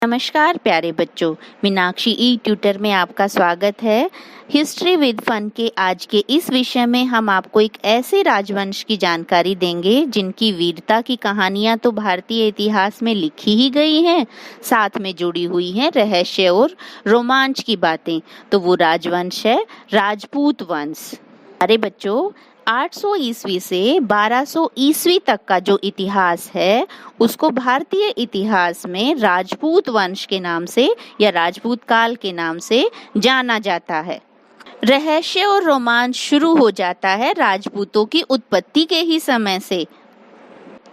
नमस्कार प्यारे बच्चों, मीनाक्षी ई ट्यूटर में आपका स्वागत है। हिस्ट्री विद फन के आज के इस विषय में हम आपको एक ऐसे राजवंश की जानकारी देंगे जिनकी वीरता की कहानियां तो भारतीय इतिहास में लिखी ही गई हैं, साथ में जुड़ी हुई हैं रहस्य और रोमांच की बातें। तो वो राजवंश है राजपूत वंश। अरे बच्चों, 800 ईस्वी से 1200 ईस्वी तक का जो इतिहास है उसको भारतीय इतिहास में राजपूत वंश के नाम से या राजपूत काल के नाम से जाना जाता है। रहस्य और रोमांच शुरू हो जाता है राजपूतों की उत्पत्ति के ही समय से।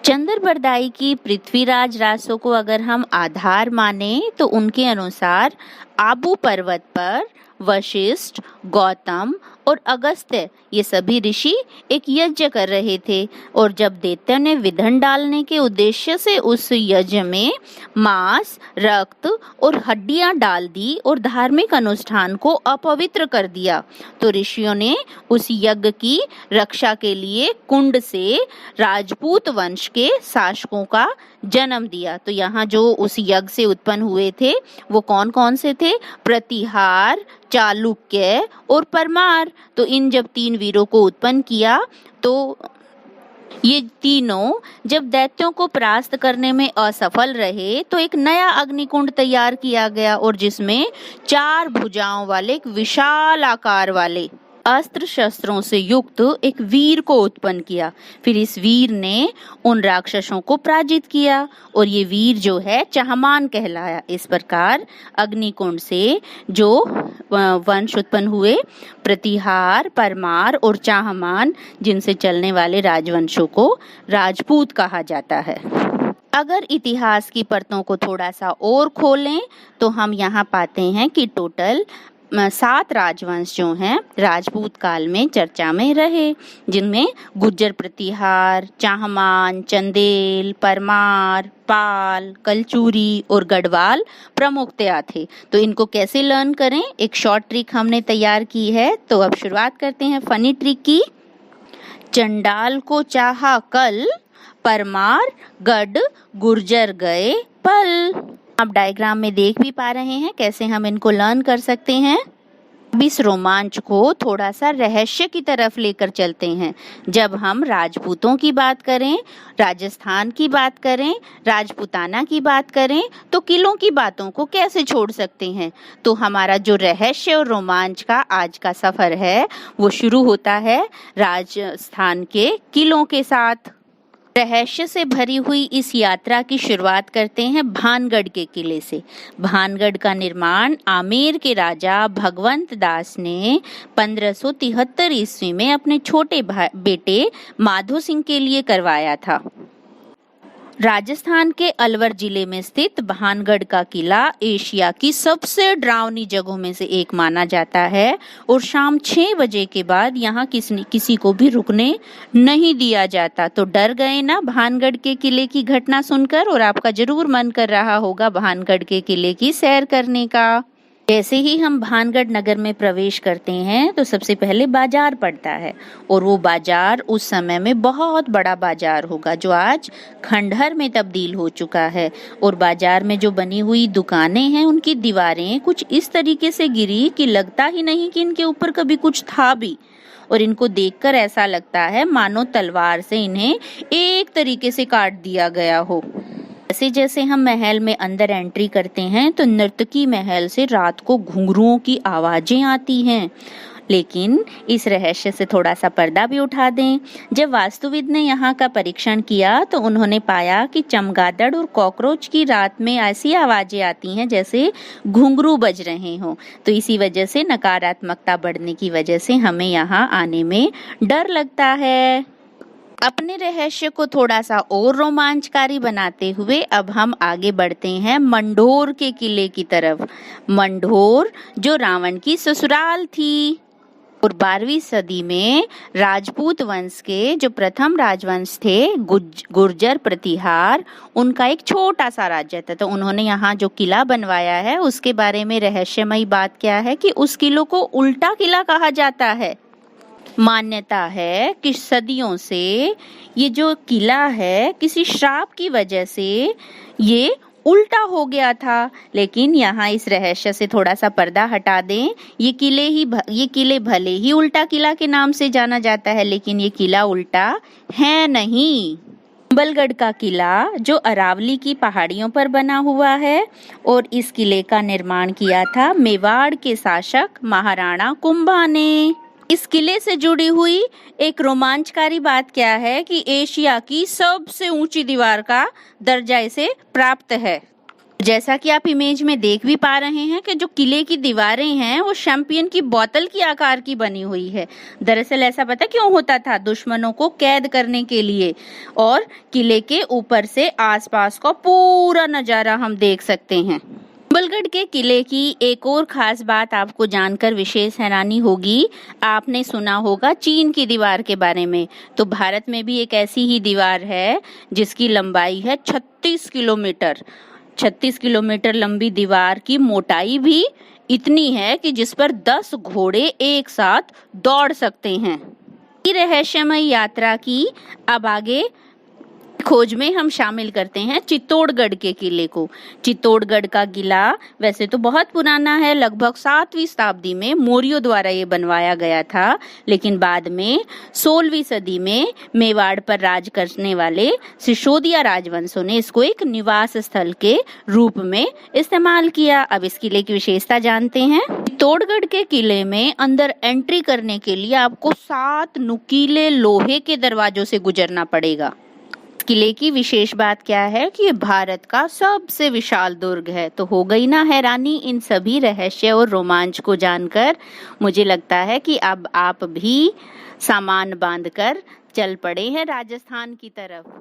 चंद्रबरदाई की पृथ्वीराज रासों को अगर हम आधार माने तो उनके अनुसार आबू पर्वत पर वशिष्ठ, गौतम और अगस्त्य ये सभी ऋषि एक यज्ञ कर रहे थे और जब दैत्य ने विधन डालने के उद्देश्य से उस यज्ञ में मांस, रक्त और हड्डियां डाल दी और धार्मिक अनुष्ठान को अपवित्र कर दिया, तो ऋषियों ने उस यज्ञ की रक्षा के लिए कुंड से राजपूत वंश के शासकों का जन्म दिया। तो यहाँ जो उस यज्ञ से उत्पन्न हुए थे वो कौन कौन से थे? प्रतिहार, चालुक्य और परमार। तो इन जब 3 वीरों को उत्पन्न किया तो ये तीनों जब दैत्यों को परास्त करने में असफल रहे तो एक नया अग्निकुंड तैयार किया गया और जिसमें 4 भुजाओं वाले एक विशाल आकार वाले अस्त्र शस्त्रों से युक्त एक वीर को उत्पन्न किया। फिर इस वीर ने उन राक्षसों को पराजित किया और ये वीर जो है चाहमान कहलाया। इस प्रकार अग्निकुंड से जो वंश उत्पन्न हुए प्रतिहार, परमार और चाहमान, जिनसे चलने वाले राजवंशों को राजपूत कहा जाता है। अगर इतिहास की परतों को थोड़ा सा और खोलें तो हम यहाँ पाते हैं कि टोटल 7 राजवंश जो हैं राजपूत काल में चर्चा में रहे, जिनमें गुर्जर प्रतिहार, चाहमान, चंदेल, परमार, पाल, कलचूरी और गढ़वाल प्रमुखतया थे। तो इनको कैसे लर्न करें, एक शॉर्ट ट्रिक हमने तैयार की है। तो अब शुरुआत करते हैं फनी ट्रिक की। चंडाल को चाहा कल, परमार गढ़ गुर्जर गए पल। आप डायग्राम में देख भी पा रहे हैं कैसे हम इनको लर्न कर सकते हैं। अब इस रोमांच को थोड़ा सा रहस्य की तरफ लेकर चलते हैं। जब हम राजपूतों की बात करें, राजस्थान की बात करें, राजपूताना की बात करें तो किलों की बातों को कैसे छोड़ सकते हैं? तो हमारा जो रहस्य और रोमांच का आज का सफर है वो शुरू होता है राजस्थान के किलों के साथ। रहस्य से भरी हुई इस यात्रा की शुरुआत करते हैं भानगढ़ के किले से। भानगढ़ का निर्माण आमेर के राजा भगवंत दास ने 1573 ईस्वी में अपने छोटे बेटे माधो सिंह के लिए करवाया था। राजस्थान के अलवर जिले में स्थित भानगढ़ का किला एशिया की सबसे डरावनी जगहों में से एक माना जाता है और शाम 6 बजे के बाद यहाँ किसी को भी रुकने नहीं दिया जाता। तो डर गए ना भानगढ़ के किले की घटना सुनकर, और आपका जरूर मन कर रहा होगा भानगढ़ के किले की सैर करने का। जैसे ही हम भानगढ़ नगर में प्रवेश करते हैं तो सबसे पहले बाजार पड़ता है और वो बाजार उस समय में बहुत बड़ा बाजार होगा जो आज खंडहर में तब्दील हो चुका है। और बाजार में जो बनी हुई दुकानें हैं उनकी दीवारें कुछ इस तरीके से गिरी कि लगता ही नहीं कि इनके ऊपर कभी कुछ था भी, और इनको देखकर ऐसा लगता है मानो तलवार से इन्हें एक तरीके से काट दिया गया हो। जैसे जैसे हम महल में अंदर एंट्री करते हैं तो नर्तकी महल से रात को घुंघरुओं की आवाजें आती हैं। लेकिन इस रहस्य से थोड़ा सा पर्दा भी उठा दें। जब वास्तुविद ने यहाँ का परीक्षण किया तो उन्होंने पाया कि चमगादड़ और कॉकरोच की रात में ऐसी आवाजें आती हैं जैसे घुंघरू बज रहे हों। तो इसी वजह से नकारात्मकता बढ़ने की वजह से हमें यहाँ आने में डर लगता है। अपने रहस्य को थोड़ा सा और रोमांचकारी बनाते हुए अब हम आगे बढ़ते हैं मंढोर के किले की तरफ। मंढोर जो रावण की ससुराल थी और 12वीं सदी में राजपूत वंश के जो प्रथम राजवंश थे गुर्जर प्रतिहार, उनका एक छोटा सा राज्य था। तो उन्होंने यहाँ जो किला बनवाया है उसके बारे में रहस्यमयी बात क्या है कि उस किले को उल्टा किला कहा जाता है। मान्यता है कि सदियों से ये जो किला है किसी श्राप की वजह से ये उल्टा हो गया था। लेकिन यहाँ इस रहस्य से थोड़ा सा पर्दा हटा दें, ये किले भले ही उल्टा किला के नाम से जाना जाता है, लेकिन ये किला उल्टा है नहीं। कुंभलगढ़ का किला जो अरावली की पहाड़ियों पर बना हुआ है, और इस किले का निर्माण किया था मेवाड़ के शासक महाराणा कुंभा ने। इस किले से जुड़ी हुई एक रोमांचकारी बात क्या है कि एशिया की सबसे ऊंची दीवार का दर्जा इसे प्राप्त है। जैसा कि आप इमेज में देख भी पा रहे हैं कि जो किले की दीवारें हैं वो शैंपियन की बोतल की आकार की बनी हुई है। दरअसल ऐसा पता क्यों होता था? दुश्मनों को कैद करने के लिए। और किले के ऊपर से आसपास का पूरा नजारा हम देख सकते हैं। कुंभलगढ़ के किले की एक और खास बात आपको जानकर विशेष हैरानी होगी। आपने सुना होगा चीन की दीवार के बारे में, तो भारत में भी एक ऐसी ही दीवार है जिसकी लंबाई है 36 किलोमीटर। 36 किलोमीटर लंबी दीवार की मोटाई भी इतनी है कि जिस पर 10 घोड़े एक साथ दौड़ सकते हैं। रहस्यमय यात्रा की अब आगे खोज में हम शामिल करते हैं चित्तौड़गढ़ के किले को। चित्तौड़गढ़ का किला वैसे तो बहुत पुराना है, लगभग 7वीं शताब्दी में मौर्यों द्वारा ये बनवाया गया था, लेकिन बाद में 16वीं सदी में मेवाड़ पर राज करने वाले सिसोदिया राजवंशों ने इसको एक निवास स्थल के रूप में इस्तेमाल किया। अब इस किले की विशेषता जानते हैं। चित्तौड़गढ़ के किले में अंदर एंट्री करने के लिए आपको 7 नुकीले लोहे के दरवाजों से गुजरना पड़ेगा। किले की विशेष बात क्या है कि ये भारत का सबसे विशाल दुर्ग है। तो हो गई ना हैरानी इन सभी रहस्य और रोमांच को जानकर। मुझे लगता है कि अब आप भी सामान बांधकर चल पड़े हैं राजस्थान की तरफ।